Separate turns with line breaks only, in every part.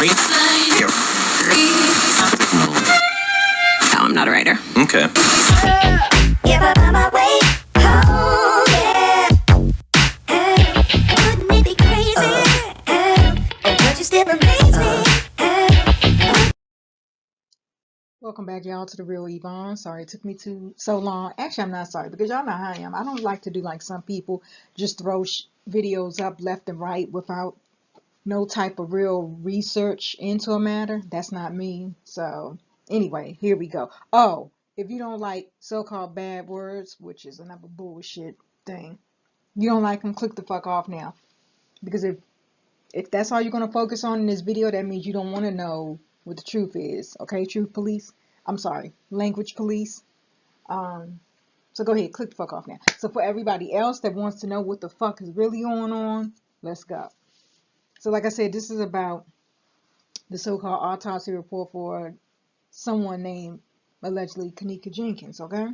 No, I'm not a writer.
Okay.
Welcome back, y'all, to the real Evvonne. Sorry it took me so long. Actually, I'm not sorry, because y'all know how I am. I don't like to do like some people, just throw videos up left and right without no type of real research into a matter. That's not me. So anyway, here we go. Oh, if you don't like so-called bad words, which is another bullshit thing, you don't like them, click the fuck off now. Because if that's all you're going to focus on in this video, that means you don't want to know what the truth is. Okay, truth police? I'm sorry, language police. So go ahead, click the fuck off now. So for everybody else that wants to know what the fuck is really going on, let's go. So like I said, this is about the so-called autopsy report for someone named allegedly Kenneka Jenkins, okay?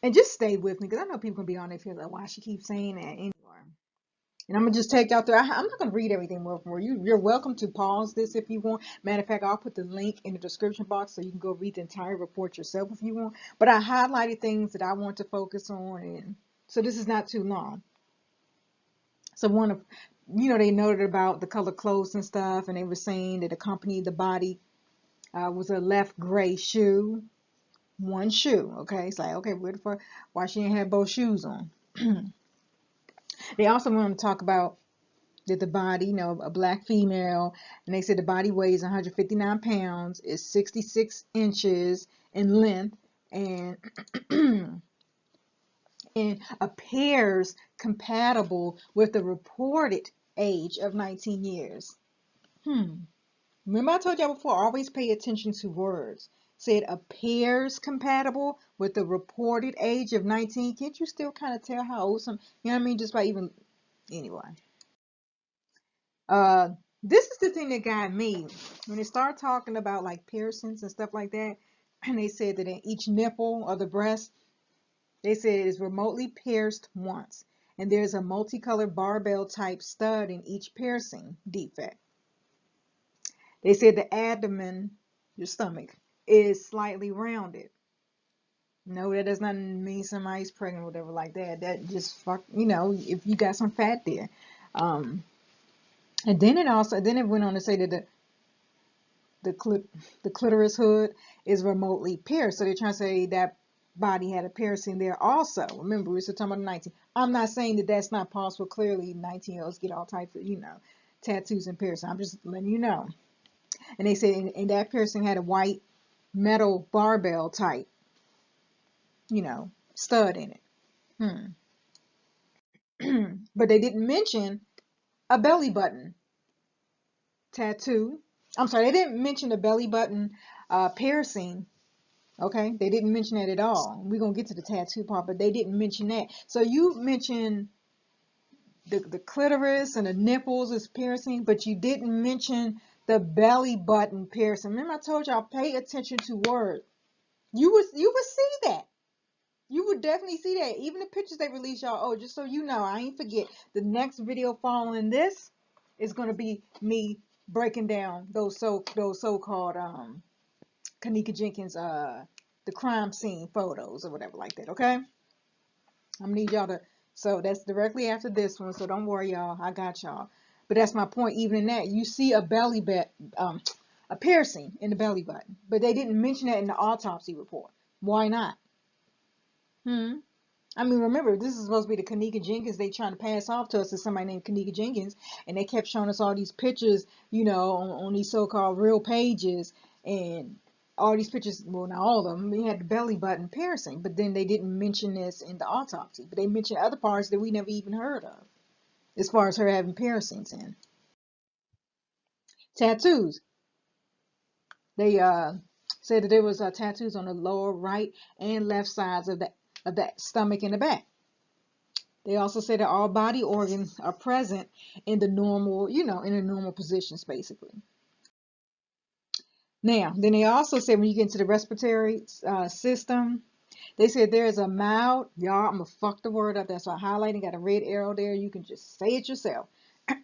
And just stay with me, because I know people can be on there feel like, why she keeps saying that anymore. And I'm going to just take out there. I'm not going to read everything word for word. You're welcome to pause this if you want. Matter of fact, I'll put the link in the description box so you can go read the entire report yourself if you want. But I highlighted things that I want to focus on, and so this is not too long. So one of, they noted about the color clothes and stuff, and they were saying that accompanied the body was a left gray shoe. One shoe, okay? It's like, okay, where the fuck, why she didn't have both shoes on? They also want to talk about that the body, a black female, and they said the body weighs 159 pounds, is 66 inches in length, and and appears compatible with the reported age of 19 years. Remember I told y'all before, always pay attention to words. Said appears compatible with the reported age of 19. Can't you still kind of tell how old some, you know what I mean? Just by even, anyway. This is the thing that got me. When they start talking about like piercings and stuff like that, and they said that in each nipple or the breast, they said it is remotely pierced once. And there's a multicolored barbell type stud in each piercing defect. They said the abdomen, your stomach, is slightly rounded. No, that does not mean somebody's pregnant or whatever like that. That just fuck, if you got some fat there. And then it went on to say that the clitoris hood is remotely pierced. So they're trying to say that body had a piercing there also. Remember, we were talking about 19. I'm not saying that that's not possible. Clearly, 19-year-olds get all types of, tattoos and piercing. I'm just letting you know. And they said, and that piercing had a white metal barbell type, stud in it. But they didn't mention a belly button tattoo. I'm sorry, they didn't mention the belly button piercing. Okay, they didn't mention that at all. We're gonna get to the tattoo part, but they didn't mention that. So you mentioned the clitoris and the nipples is piercing, but you didn't mention the belly button piercing. Remember I told y'all, pay attention to words. You would see that. You would definitely see that. Even the pictures they release, y'all. Oh, just so you know, I ain't forget. The next video following this is gonna be me breaking down those so-called Kenneka Jenkins the crime scene photos or whatever like that. Okay, I'm gonna need y'all to. So that's directly after this one. So don't worry, y'all. I got y'all. But that's my point. Even in that, you see a a piercing in the belly button, but they didn't mention that in the autopsy report. Why not? I mean, remember, this is supposed to be the Kenneka Jenkins they trying to pass off to us as somebody named Kenneka Jenkins, and they kept showing us all these pictures, on these so-called real pages, and all these pictures, well, not all of them, we had the belly button piercing, but then they didn't mention this in the autopsy, but they mentioned other parts that we never even heard of, as far as her having piercings in. Tattoos. They said that there was tattoos on the lower right and left sides of the stomach and the back. They also say that all body organs are present in the normal, in the normal positions, basically. Now, then they also say when you get into the respiratory system, they said there is a mild, y'all, I'm going to fuck the word up. That's why I highlighted, got a red arrow there. You can just say it yourself.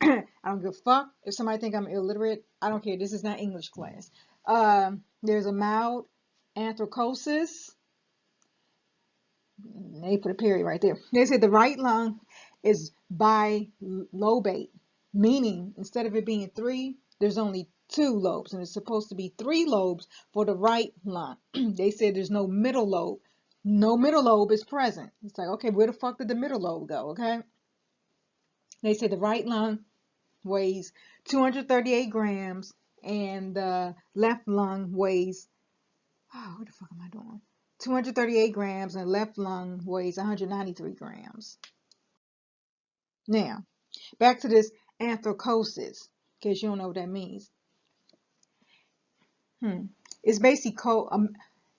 I don't give a fuck if somebody think I'm illiterate. I don't care. This is not English class. There's a mild anthracosis. They put a period right there. They said the right lung is bilobate, meaning instead of it being three, there's only two lobes, and it's supposed to be three lobes for the right lung. They said there's no middle lobe. No middle lobe is present. It's like, okay, where the fuck did the middle lobe go? Okay. They said the right lung weighs 238 grams, and the left lung weighs, oh, what the fuck am I doing? 238 grams, and the left lung weighs 193 grams. Now, back to this anthracosis, in case you don't know what that means. It's basically cold,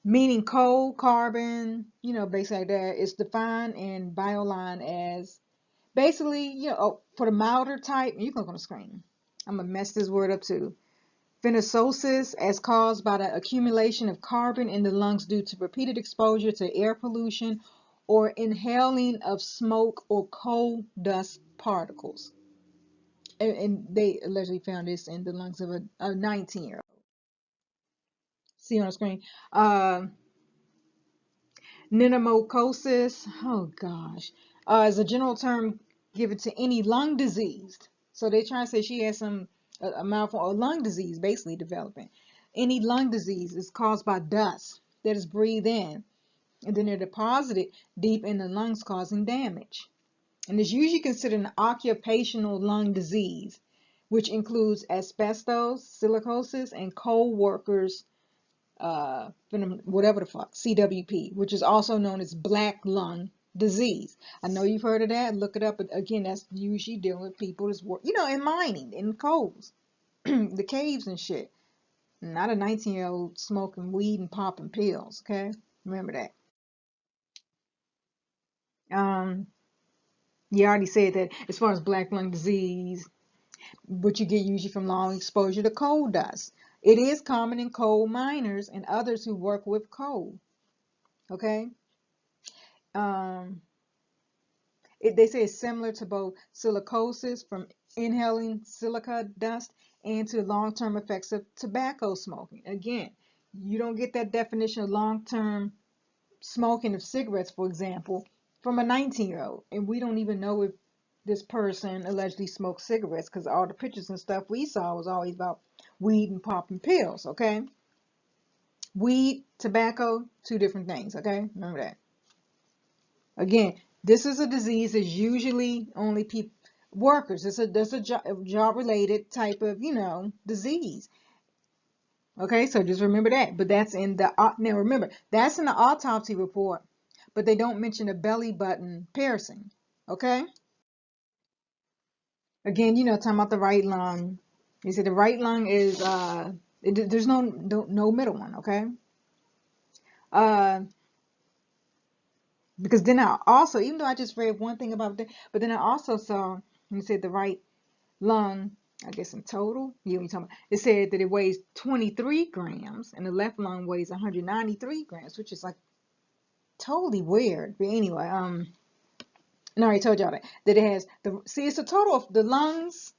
meaning cold, carbon, basically like that. It's defined in Bioline as basically, for the milder type, you can look on the screen. I'm going to mess this word up too. Phensosis, as caused by the accumulation of carbon in the lungs due to repeated exposure to air pollution or inhaling of smoke or coal dust particles. And they allegedly found this in the lungs of a 19-year-old. See on the screen. Pneumococcus, oh gosh, is a general term given to any lung disease. So they try to say she has a mouthful or lung disease basically developing. Any lung disease is caused by dust that is breathed in, and then they're deposited deep in the lungs, causing damage. And it's usually considered an occupational lung disease, which includes asbestos, silicosis, and coal workers, whatever the fuck, CWP, which is also known as black lung disease. I know you've heard of that. Look it up. But again, that's usually dealing with people that's work, in mining, in coals, the caves and shit. Not a 19-year-old smoking weed and popping pills. Okay, remember that. You already said that as far as black lung disease, what you get usually from long exposure to coal dust. It is common in coal miners and others who work with coal. Okay. They say it's similar to both silicosis from inhaling silica dust and to long-term effects of tobacco smoking. Again, you don't get that definition of long-term smoking of cigarettes, for example, from a 19-year-old. And we don't even know if this person allegedly smoked cigarettes, because all the pictures and stuff we saw was always about weed and popping pills, okay? Weed, tobacco, two different things, okay? Remember that. Again, this is a disease that's usually only people, workers. That's a job related type of, disease. Okay, so just remember that. But that's in the, now remember, that's in the autopsy report, but they don't mention a belly button piercing. Okay? Again, talking about the right lung. You see the right lung is, there's no middle one, okay? Because then I also, even though I just read one thing about that, but then I also saw, you said the right lung, I guess in total, you talking about, it said that it weighs 23 grams and the left lung weighs 193 grams, which is like totally weird. But anyway, and I already told y'all that it has it's a total of, the lungs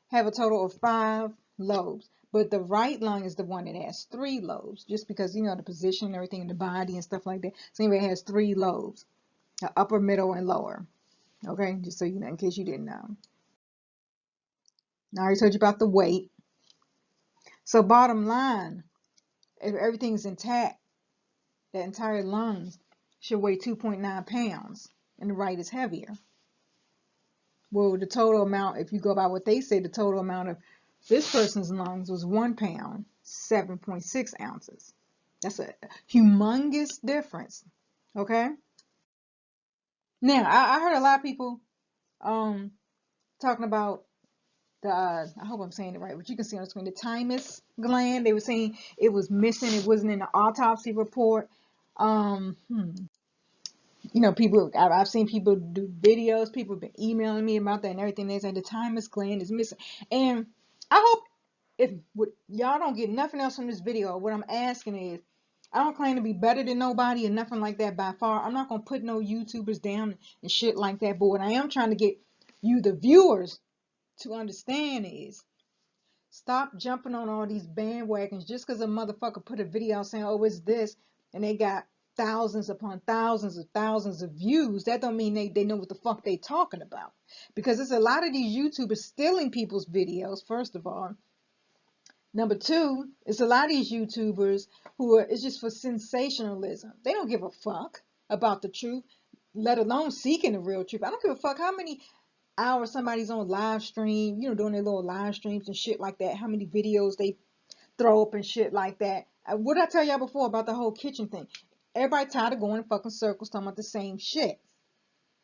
have a total of 5 lobes, but the right lung is the one that has 3 lobes, just because the position and everything in the body and stuff like that. So anyway, it has 3 lobes, upper, middle, and lower. Okay, just so you know, in case you didn't know. I already told you about the weight. So bottom line, if everything's intact, the entire lungs should weigh 2.9 pounds, and the right is heavier. Well, the total amount, if you go by what they say, the total amount of this person's lungs was 1 pound, 7.6 ounces. That's a humongous difference. Okay. Now, I heard a lot of people talking about the, I hope I'm saying it right, but you can see on the screen, the thymus gland. They were saying it was missing. It wasn't in the autopsy report. People, I've seen people do videos. People have been emailing me about that and everything. They say the thymus gland is missing. And I hope if y'all don't get nothing else from this video, what I'm asking is, I don't claim to be better than nobody or nothing like that by far. I'm not going to put no YouTubers down and shit like that. But what I am trying to get you, the viewers, to understand is stop jumping on all these bandwagons just because a motherfucker put a video out saying, oh, it's this, and they got thousands upon thousands of views. That don't mean they know what the fuck they talking about. Because there's a lot of these YouTubers stealing people's videos, first of all. Number two, it's a lot of these YouTubers who are, it's just for sensationalism. They don't give a fuck about the truth, let alone seeking the real truth. I don't give a fuck how many hours somebody's on live stream, doing their little live streams and shit like that, how many videos they throw up and shit like that. What did I tell y'all before about the whole kitchen thing? Everybody tired of going in fucking circles talking about the same shit.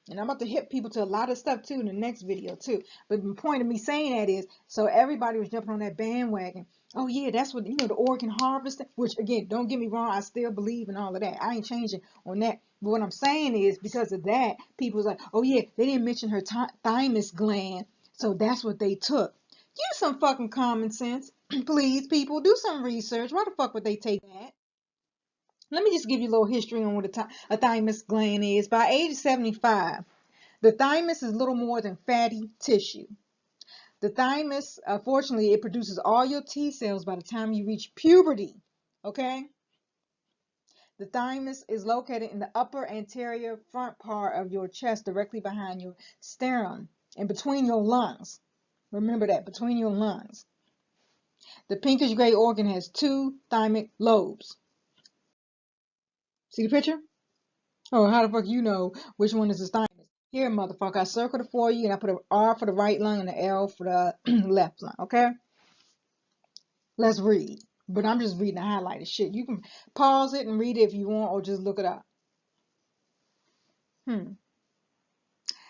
And I'm about to hit people to a lot of stuff too in the next video too. But the point of me saying that is, so everybody was jumping on that bandwagon. Oh yeah, that's what, the organ harvesting, which again, don't get me wrong, I still believe in all of that. I ain't changing on that. But what I'm saying is, because of that, people's like, oh yeah, they didn't mention her thymus gland, so that's what they took. Use some fucking common sense. Please, people, do some research. Why the fuck would they take that? Let me just give you a little history on what a thymus gland is. By age 75, the thymus is little more than fatty tissue. The thymus, fortunately, it produces all your T cells by the time you reach puberty. Okay? The thymus is located in the upper anterior front part of your chest, directly behind your sternum and between your lungs. Remember that, between your lungs. The pinkish gray organ has two thymic lobes. See the picture? Oh, how the fuck you know which one is the thymus? Here, motherfucker, I circled it for you, and I put an R for the right lung and an L for the left lung, okay? Let's read. But I'm just reading the highlighted shit. You can pause it and read it if you want, or just look it up.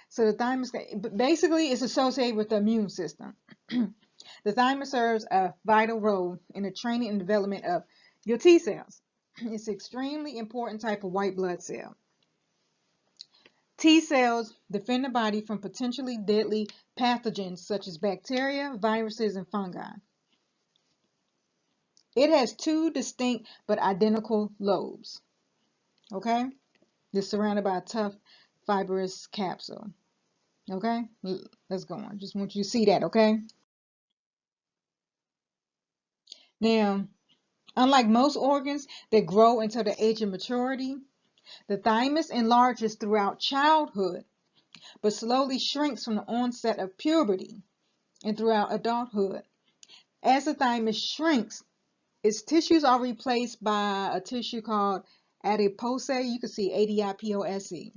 So the thymus, basically, it's associated with the immune system. The thymus serves a vital role in the training and development of your T cells. It's an extremely important type of white blood cell. T cells defend the body from potentially deadly pathogens such as bacteria, viruses, and fungi. It has two distinct but identical lobes. Okay? They're surrounded by a tough fibrous capsule. Okay? Let's go on. Just want you to see that, okay? Now, unlike most organs that grow until the age of maturity, the thymus enlarges throughout childhood, but slowly shrinks from the onset of puberty and throughout adulthood. As the thymus shrinks, its tissues are replaced by a tissue called adipose. You can see ADIPOSE.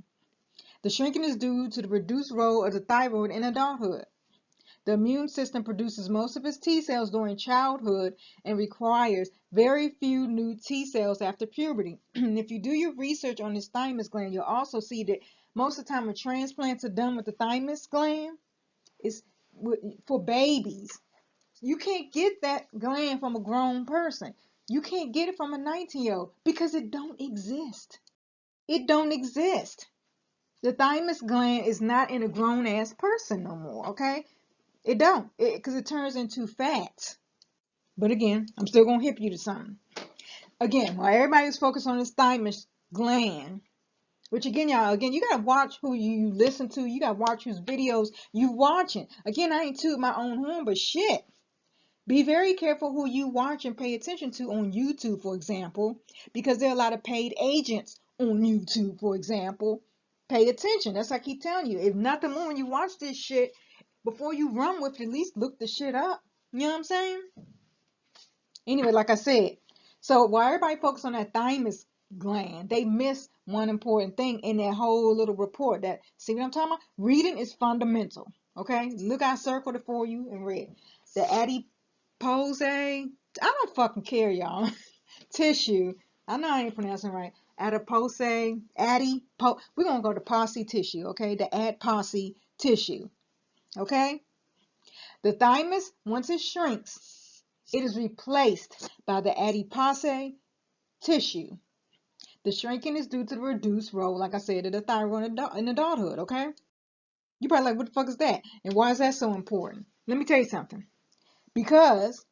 The shrinking is due to the reduced role of the thyroid in adulthood. The immune system produces most of its T cells during childhood and requires very few new T cells after puberty. If you do your research on this thymus gland, you'll also see that most of the time when transplants are done with the thymus gland, it's for babies. You can't get that gland from a grown person. You can't get it from a 19-year-old because it don't exist. It don't exist. The thymus gland is not in a grown-ass person no more, okay? It don't, because it turns into fat. But again, I'm still going to hip you to something. Again, while everybody's focused on this thymus gland, which again, y'all, you got to watch who you listen to. You got to watch whose videos you watching. Again, I ain't toot my own horn, but shit. Be very careful who you watch and pay attention to on YouTube, for example, because there are a lot of paid agents on YouTube, for example. Pay attention. That's what I keep telling you. If nothing more, when you watch this shit, before you run with it, at least look the shit up. You know what I'm saying? Anyway, like I said, so while everybody focus on that thymus gland, they miss one important thing in that whole little report. That, see what I'm talking about? Reading is fundamental. Okay? Look, I circled it for you and read. The adipose, I don't fucking care, y'all. Tissue. I know I ain't pronouncing it right. Adipose, we're going to go to posse tissue, okay? The adipose tissue, okay? The thymus, once it shrinks, it is replaced by the adipose tissue. The shrinking is due to the reduced role, like I said, of the thyroid in adulthood, okay? You're probably like, what the fuck is that? And why is that so important? Let me tell you something. Because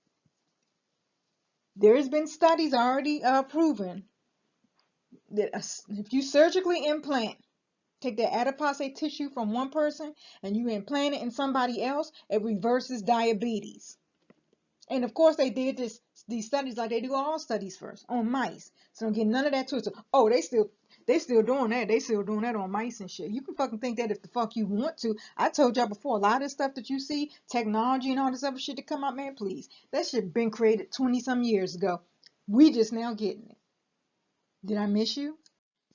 there has been studies already proven that if you surgically implant take that adiposite tissue from one person and you implant it in somebody else, it reverses diabetes. And of course, they did these studies like they do all studies first on mice. So don't get none of that twisted. Oh, they still doing that. They still doing that on mice and shit. You can fucking think that if the fuck you want to. I told y'all before, a lot of this stuff that you see, technology and all this other shit that come out, man, please. That shit been created 20 some years ago. We just now getting it. Did I miss you?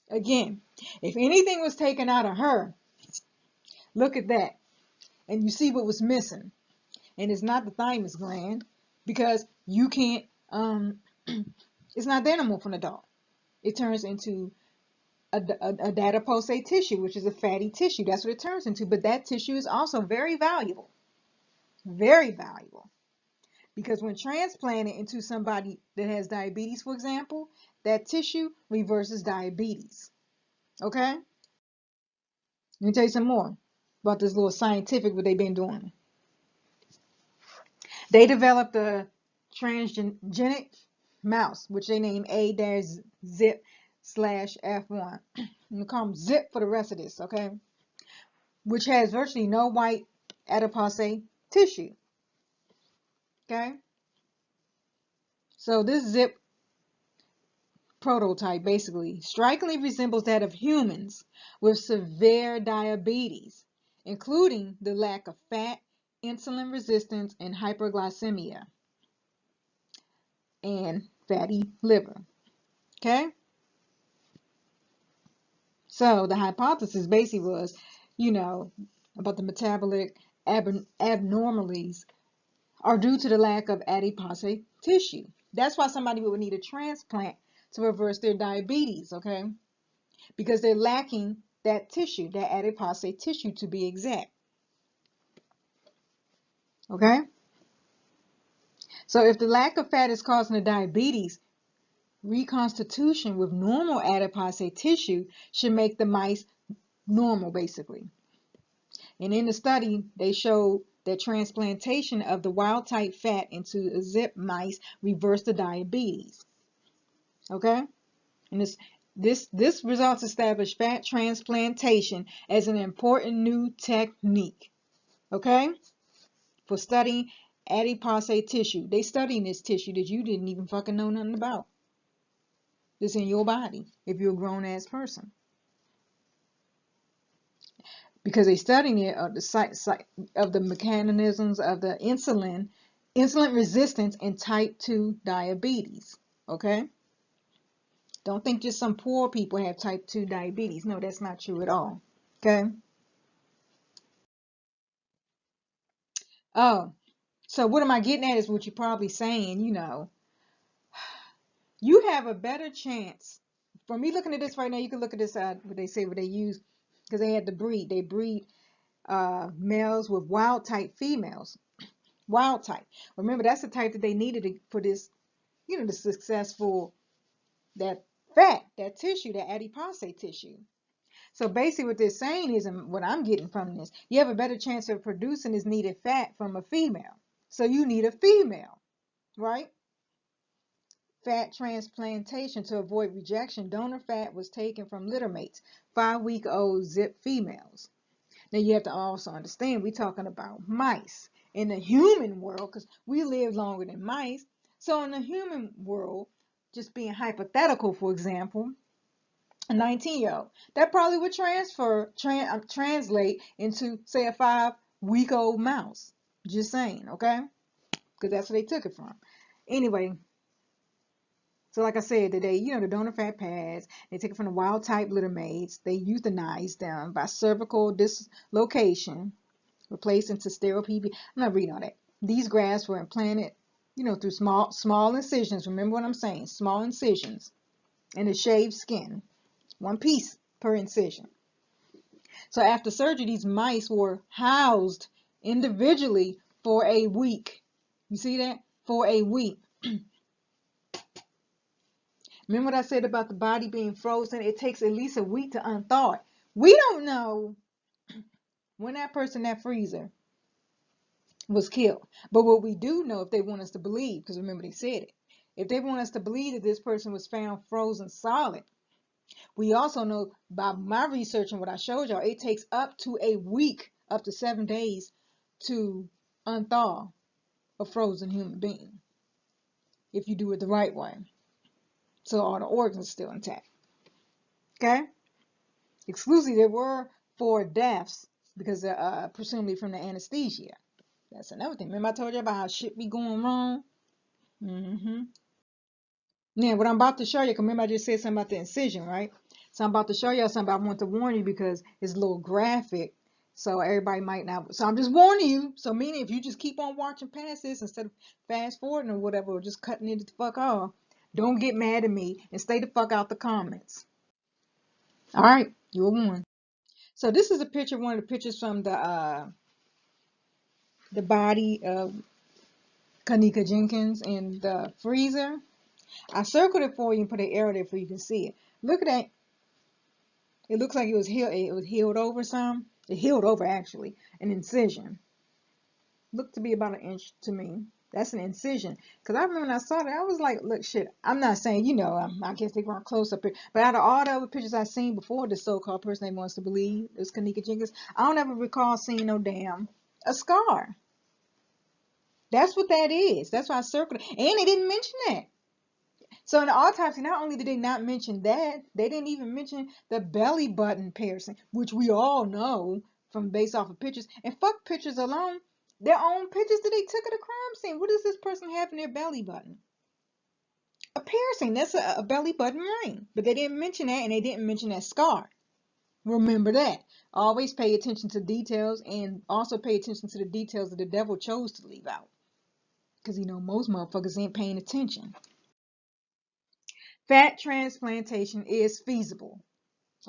Again, if anything was taken out of her, look at that. And you see what was missing. And it's not the thymus gland because you can't, it's not there no more from the dog. It turns into a adipose tissue, which is a fatty tissue. That's what it turns into. But that tissue is also very valuable. Very valuable. Because when transplanted into somebody that has diabetes, for example, that tissue reverses diabetes. Okay? Let me tell you some more about this little scientific what they've been doing. They developed a transgenic mouse, which they named A-zip/F1. I'm gonna call them Zip for the rest of this, okay? Which has virtually no white adipose tissue. Okay? So this Zip prototype basically strikingly resembles that of humans with severe diabetes, including the lack of fat, insulin resistance, and hyperglycemia, and fatty liver. Okay? So the hypothesis basically was, about the metabolic abnormalities are due to the lack of adipose tissue. That's why somebody would need a transplant to reverse their diabetes, okay? Because they're lacking that tissue, that adipose tissue to be exact. Okay? So if the lack of fat is causing the diabetes, reconstitution with normal adipose tissue should make the mice normal, basically. And in the study, they showed that transplantation of the wild type fat into Zip mice reversed the diabetes. Okay? And this results establish fat transplantation as an important new technique. Okay? For studying adipose tissue. They studying this tissue that you didn't even fucking know nothing about. That's in your body if you're a grown ass person. Because they studying it of the mechanisms of the insulin resistance and type 2 diabetes. Okay? Don't think just some poor people have type 2 diabetes. No, that's not true at all. Okay? Oh, so what am I getting at is what you're probably saying, you have a better chance. For me looking at this right now, you can look at this, what they say, what they use, because they had to breed. They breed males with wild type females. Wild type. Remember, that's the type that they needed for this, the successful, that fat, that tissue, that adipose tissue. So basically what they're saying is, and what I'm getting from this, you have a better chance of producing this needed fat from a female. So you need a female, right? Fat transplantation to avoid rejection. Donor fat was taken from litter mates, 5-week-old Zip females. Now you have to also understand we're talking about mice. In the human world, because we live longer than mice, so in the human world, just being hypothetical, for example, a 19-year-old, that probably would translate into, say, a 5-week-old mouse. Just saying, okay? Because that's where they took it from. Anyway, so like I said, today, the donor fat pads, they take it from the wild type litter mates. They euthanize them by cervical dislocation, replaced into sterile PB. I'm not reading all that. These grafts were implanted, through small incisions. Remember what I'm saying? Small incisions in the shaved skin. One piece per incision. So after surgery, these mice were housed individually for a week. You see that? For a week. Remember what I said about the body being frozen? It takes at least a week to unthaw it. We don't know when that person, that freezer, was killed. But what we do know, if they want us to believe, because remember they said it, if they want us to believe that this person was found frozen solid, We also know by my research and what I showed y'all, it takes up to a week, up to 7 days to unthaw a frozen human being if you do it the right way. So all the organs are still intact. Okay? Exclusively, there were 4 deaths because presumably from the anesthesia. That's another thing. Remember I told you about how shit be going wrong? Mm-hmm. Now, what I'm about to show you, 'cause remember I just said something about the incision, right? So I'm about to show you something. I want to warn you because it's a little graphic. So everybody might not. So I'm just warning you. So meaning if you just keep on watching past this instead of fast forwarding or whatever, or just cutting it the fuck off, don't get mad at me and stay the fuck out the comments. All right, you're warned. So this is a picture, one of the pictures from the body of Kenneka Jenkins in the freezer. I circled it for you and put an arrow there for you can see it. Look at that. It looks like it was healed. It was healed over some. It healed over actually an incision. Looked to be about an inch to me. That's an incision. Because I remember when I saw that, I was like, look, shit. I'm not saying, I guess they weren't close up here. But out of all the other pictures I've seen before, this so-called person they wants to believe is Kenneka Jenkins, I don't ever recall seeing no damn a scar. That's what that is. That's why I circled it. And they didn't mention that. So in the autopsy, not only did they not mention that, they didn't even mention the belly button piercing, which we all know from based off of pictures. And fuck pictures alone, their own pictures that they took at the crime scene. What does this person have in their belly button? A piercing. That's a belly button ring. But they didn't mention that, and they didn't mention that scar. Remember that. Always pay attention to details, and also pay attention to the details that the devil chose to leave out. Because most motherfuckers ain't paying attention. Fat transplantation is feasible.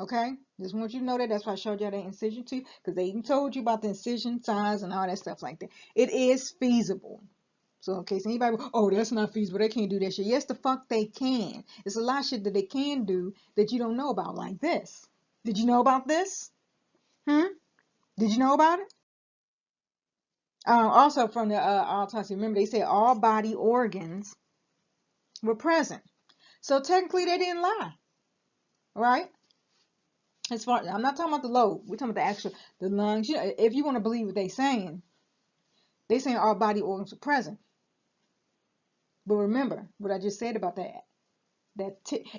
Okay? Just want you to know that. That's why I showed you that incision too, because they even told you about the incision size and all that stuff like that. It is feasible. So in case anybody, oh, that's not feasible, they can't do that shit. Yes, the fuck they can. It's a lot of shit that they can do that you don't know about, like this. Did you know about this? Did you know about it? Also from the autopsy, remember they said all body organs were present. So technically they didn't lie, right? As far I'm not talking about the lobe, we're talking about the actual the lungs. If you want to believe what they're saying all body organs are present. But remember what I just said about that.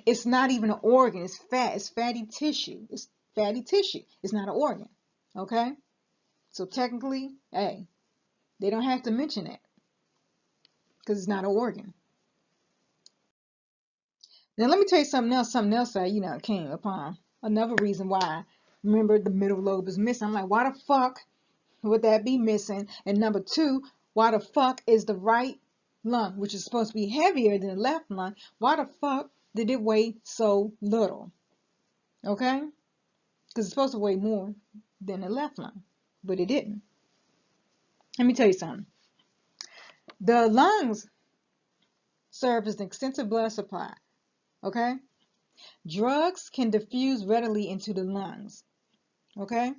It's not even an organ. It's fat. It's fatty tissue. It's fatty tissue. It's not an organ. Okay. So technically, hey, they don't have to mention it because it's not an organ. Now let me tell you something else. Something else I came upon. Another reason why. Remember the middle lobe is missing. I'm like, why the fuck would that be missing? And number two, why the fuck is the right lung, which is supposed to be heavier than the left lung, why the fuck did it weigh so little? Okay? Because it's supposed to weigh more than the left lung, but it didn't. Let me tell you something. The lungs serve as an extensive blood supply. Okay? Drugs can diffuse readily into the lungs. Okay?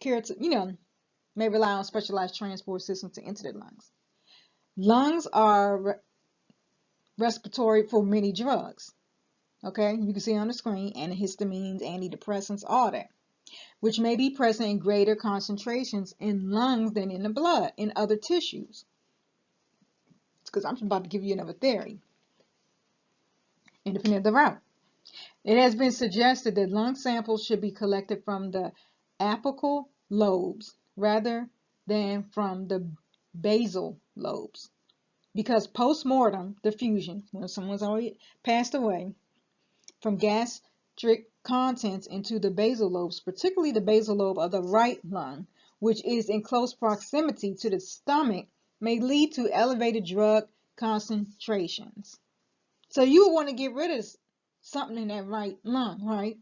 May rely on specialized transport systems to enter the lungs. Lungs are respiratory for many drugs. Okay, you can see on the screen antihistamines, antidepressants, all that, which may be present in greater concentrations in lungs than in the blood, in other tissues. Because I'm about to give you another theory, independent of the route. It has been suggested that lung samples should be collected from the apical lobes rather than from the basal lobes. Because post-mortem diffusion, when someone's already passed away, from gastric contents into the basal lobes, particularly the basal lobe of the right lung, which is in close proximity to the stomach, may lead to elevated drug concentrations. So you would want to get rid of something in that right lung, right?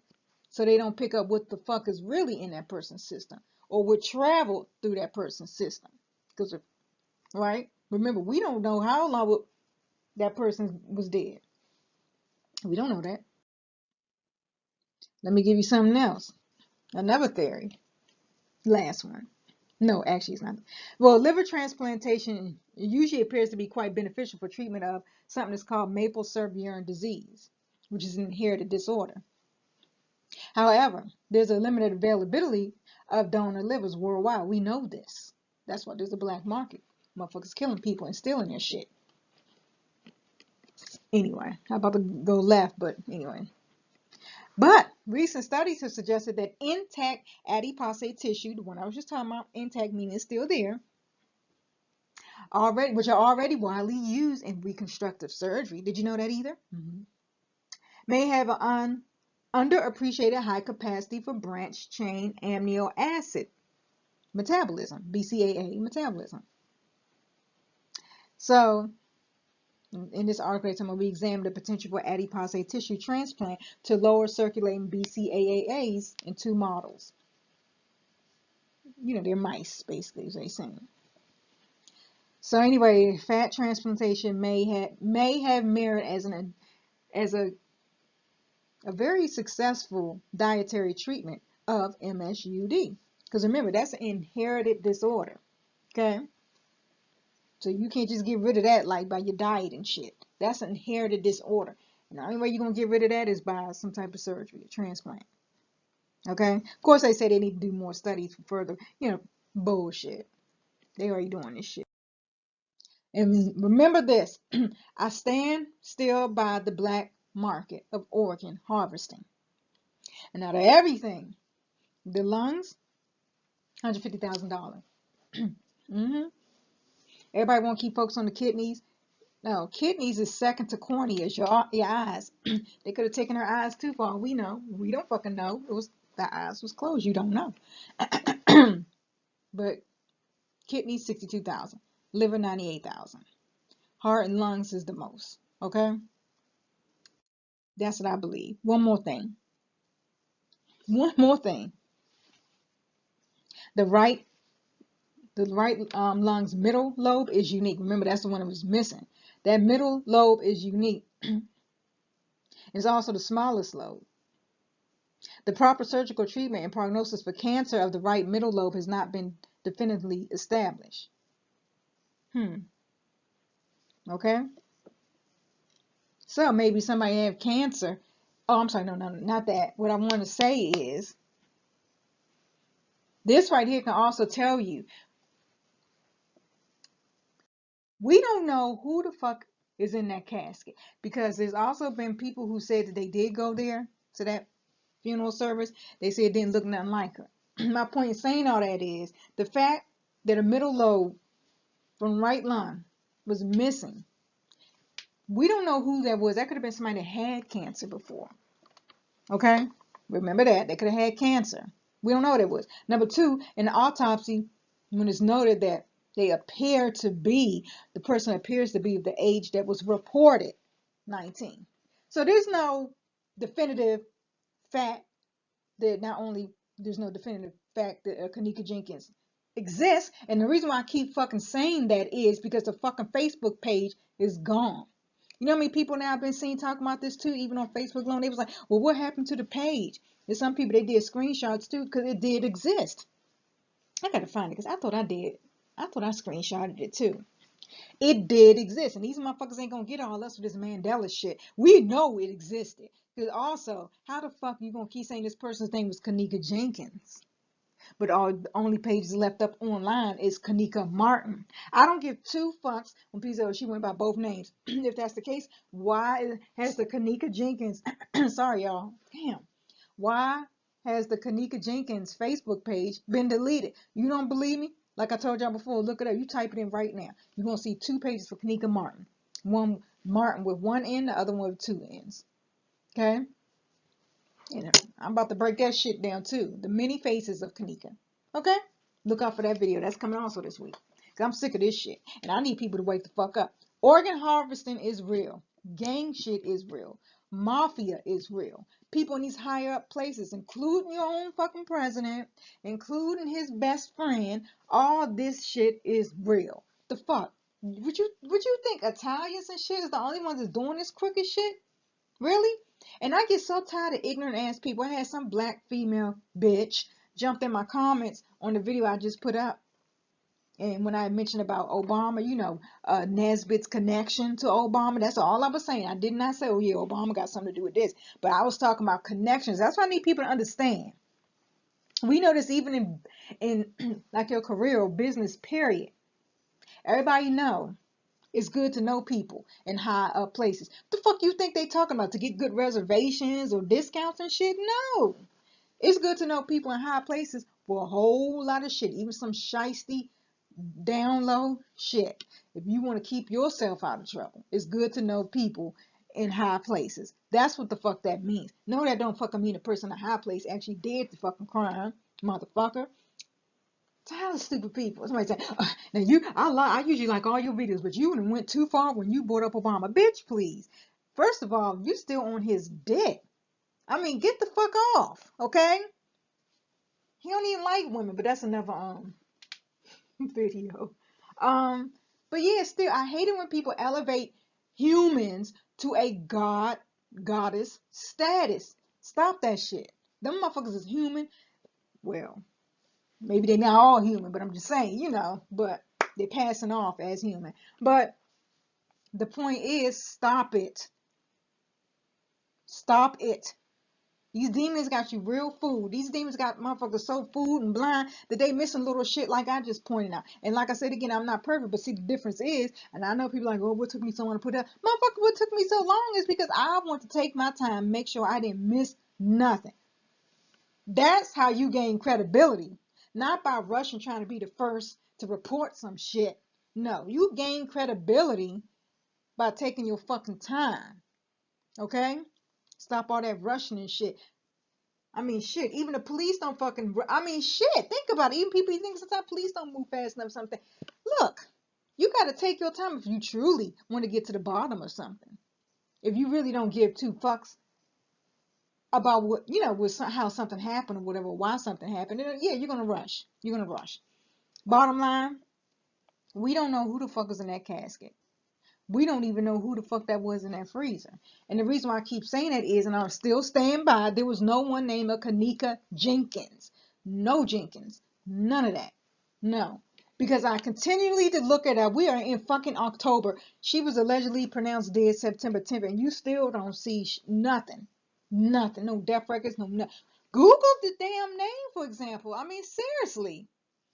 So they don't pick up what the fuck is really in that person's system or would travel through that person's system. Because, right? Remember, we don't know how long that person was dead. We don't know that. Let me give you something else. Another theory. Last one. No, actually, it's not. Well, liver transplantation usually appears to be quite beneficial for treatment of something that's called maple syrup urine disease, which is an inherited disorder. However, there's a limited availability of donor livers worldwide. We know this. That's why there's a black market. Motherfuckers killing people and stealing their shit. Anyway, I'm about to go left, but anyway. But recent studies have suggested that intact adipose tissue, the one I was just talking about, intact meaning it's still there, which are already widely used in reconstructive surgery. Did you know that either? May have an underappreciated high capacity for branched chain amino acid metabolism, BCAA metabolism. So, in this article, we examine the potential for adipose tissue transplant to lower circulating BCAAs in 2 models. You know, they're mice, basically, as they're saying. So anyway, fat transplantation may have merit as a very successful dietary treatment of MSUD. Because remember, that's an inherited disorder. Okay? So you can't just get rid of that like by your diet and shit. That's an inherited disorder. And the only way you're going to get rid of that is by some type of surgery, a transplant. Okay? Of course, they say they need to do more studies for further, bullshit. They already doing this shit. And remember this, I stand still by the black market of organ harvesting. And out of everything, the lungs, $150,000. Everybody want to keep focused on the kidneys. No, kidneys is second to corny as your eyes. They could have taken her eyes too far. We know. We don't fucking know. The eyes was closed. You don't know. But kidneys, 62,000. Liver, 98,000. Heart and lungs is the most. Okay? That's what I believe. One more thing. The right lung's middle lobe is unique. Remember, that's the one that was missing. That middle lobe is unique. It's also the smallest lobe. The proper surgical treatment and prognosis for cancer of the right middle lobe has not been definitively established. Okay? So maybe somebody have cancer. Oh, I'm sorry. No, not that. What I want to say is this right here can also tell you we don't know who the fuck is in that casket, because there's also been people who said that they did go there to that funeral service. They said it didn't look nothing like her. My point in saying all that is the fact that a middle lobe from right lung was missing. We don't know who that was. That could have been somebody that had cancer before. Okay? Remember that. They could have had cancer. We don't know what it was. Number 2, in the autopsy, when it's noted that the person appears to be of the age that was reported, 19. So there's no definitive fact that Kenneka Jenkins exists. And the reason why I keep fucking saying that is because the fucking Facebook page is gone. You know how many people now have been seen talking about this too, even on Facebook alone? They was like, well, what happened to the page? There's some people, they did screenshots too, because it did exist. I gotta find it, because I thought I did. I thought I screenshotted it too. It did exist, and these motherfuckers ain't gonna get all us with this Mandela shit. We know it existed. Because also, how the fuck you gonna keep saying this person's name was Kenneka Jenkins, but the only pages left up online is Kenneka Martin? I don't give 2 fucks when people say, oh, she went by both names. If that's the case, why has the Kenneka Jenkins, sorry y'all, damn, why has the Kenneka Jenkins Facebook page been deleted? You don't believe me? Like I told y'all before, look it up. You type it in right now. You're going to see 2 pages for Kenneka Martin. One Martin with 1 N, the other one with 2 N's. Okay? I'm about to break that shit down too. The many faces of Kenneka. Okay? Look out for that video. That's coming also this week. Because I'm sick of this shit. And I need people to wake the fuck up. Organ harvesting is real. Gang shit is real. Mafia is real. People in these higher up places, including your own fucking president, including his best friend, all this shit is real. The fuck? Would you think Italians and shit is the only ones that's doing this crooked shit? Really? And I get so tired of ignorant ass people. I had some black female bitch jumped in my comments on the video I just put up. And when I mentioned about Obama, Nesbitt's connection to Obama, that's all I was saying. I did not say, oh yeah, Obama got something to do with this. But I was talking about connections. That's what I need people to understand. We know this even in like your career or business, period. Everybody know it's good to know people in high up places. What the fuck you think they talking about? To get good reservations or discounts and shit? No. It's good to know people in high places for a whole lot of shit, even some shisty, down low shit. If you want to keep yourself out of trouble, it's good to know people in high places. That's what the fuck that means. No, that don't fucking mean a person in a high place actually did the fucking crime, motherfucker. Tired of stupid people. Somebody say, now I usually like all your videos, but you went too far when you brought up Obama. Bitch, please. First of all, you still on his dick. I mean, get the fuck off, okay? He don't even like women, but that's another video. Um, but yeah, still, I hate it when people elevate humans to a goddess status. Stop that shit. Them motherfuckers is human. Well, maybe they're not all human, but I'm just saying, but they're passing off as human. But the point is, stop it. Stop it. These demons got you real food. These demons got motherfuckers so food and blind that they missing little shit like I just pointed out. And like I said again, I'm not perfect, but see the difference is, and I know people are like, oh, what took me so long to put that? Motherfucker, what took me so long is because I want to take my time, make sure I didn't miss nothing. That's how you gain credibility. Not by rushing trying to be the first to report some shit. No, you gain credibility by taking your fucking time. Okay? Stop all that rushing and shit. I mean, shit, even the police don't fucking, shit, think about it. Even people, you think sometimes police don't move fast enough, something. Look, you got to take your time if you truly want to get to the bottom of something. If you really don't give two fucks about what, how something happened or whatever, why something happened, yeah, you're going to rush. You're going to rush. Bottom line, we don't know who the fuck is in that casket. We don't even know who the fuck that was in that freezer. And the reason why I keep saying that is, and I'm still staying by, there was no one named Kenneka Jenkins. No Jenkins. None of that. No. Because I continually to look at her. We are in fucking October. She was allegedly pronounced dead September 10th, and you still don't see nothing. Nothing. No death records, no nothing. Google the damn name, for example. I mean, seriously.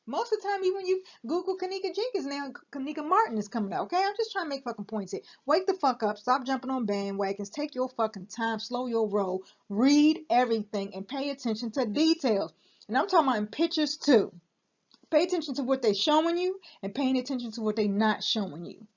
Most of the time, even when you Google Kenneka Jenkins now, Kenneka Martin is coming out. Okay, I'm just trying to make fucking points here. Wake the fuck up. Stop jumping on bandwagons. Take your fucking time. Slow your roll. Read everything and pay attention to details. And I'm talking about in pictures too. Pay attention to what they're showing you and paying attention to what they're not showing you.